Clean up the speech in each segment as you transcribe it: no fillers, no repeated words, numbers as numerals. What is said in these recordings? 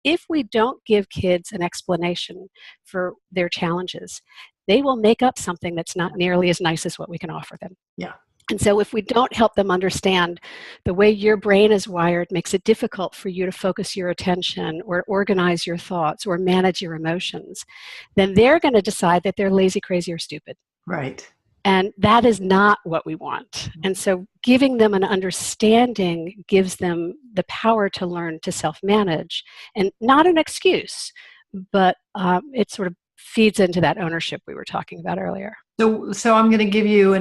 if we don't give kids an explanation for their challenges, they will make up something that's not nearly as nice as what we can offer them. Yeah. And so if we don't help them understand the way your brain is wired makes it difficult for you to focus your attention or organize your thoughts or manage your emotions, then they're going to decide that they're lazy, crazy, or stupid. Right. And that is not what we want. And so giving them an understanding gives them the power to learn to self-manage, and not an excuse, but it sort of feeds into that ownership we were talking about earlier. So I'm going to give you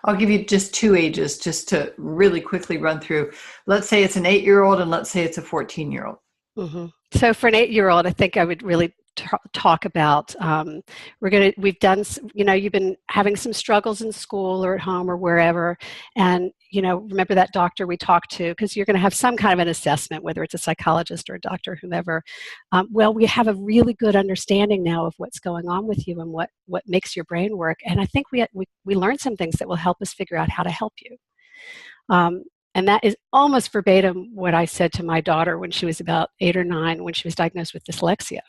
I'll give you just two ages just to really quickly run through. Let's say it's an 8-year-old and let's say it's a 14-year-old. Mm-hmm. So for an 8-year-old, I think I would really talk about, we've done, you've been having some struggles in school or at home or wherever, and, remember that doctor we talked to, because you're going to have some kind of an assessment, whether it's a psychologist or a doctor, whomever. Well, we have a really good understanding now of what's going on with you and what makes your brain work, and I think we learned some things that will help us figure out how to help you. And that is almost verbatim what I said to my daughter when she was about 8 or 9, when she was diagnosed with dyslexia,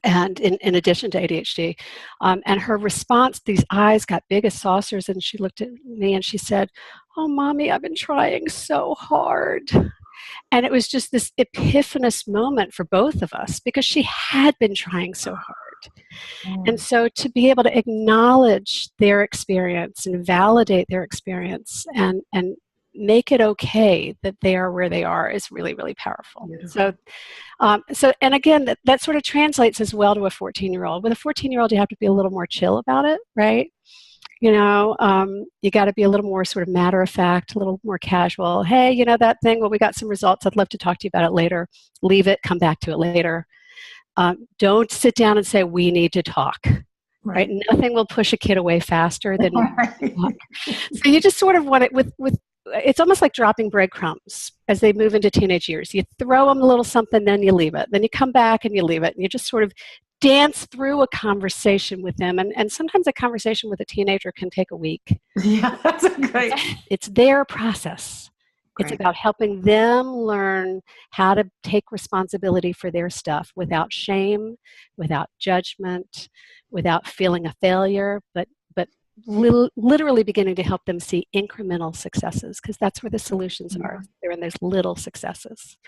and in addition to ADHD. And her response, these eyes got big as saucers, and she looked at me and she said, "Oh, Mommy, I've been trying so hard." And it was just this epiphanous moment for both of us, because she had been trying so hard. And so to be able to acknowledge their experience and validate their experience and make it okay that they are where they are is really, really powerful. Beautiful. So, and again, that sort of translates as well to a 14-year-old. With a 14-year-old, you have to be a little more chill about it, right? You got to be a little more sort of matter of fact, a little more casual. Hey, that thing, well, we got some results. I'd love to talk to you about it later. Leave it, come back to it later. Don't sit down and say, we need to talk. Right? Nothing will push a kid away faster than talk. So you just sort of want it with it's almost like dropping breadcrumbs as they move into teenage years. You throw them a little something, then you leave it. Then you come back and you leave it. And you just sort of dance through a conversation with them. And sometimes a conversation with a teenager can take a week. Yeah, that's a great. It's their process. Great. It's about helping them learn how to take responsibility for their stuff without shame, without judgment, without feeling a failure, but literally beginning to help them see incremental successes, because that's where the solutions are. They're in those little successes.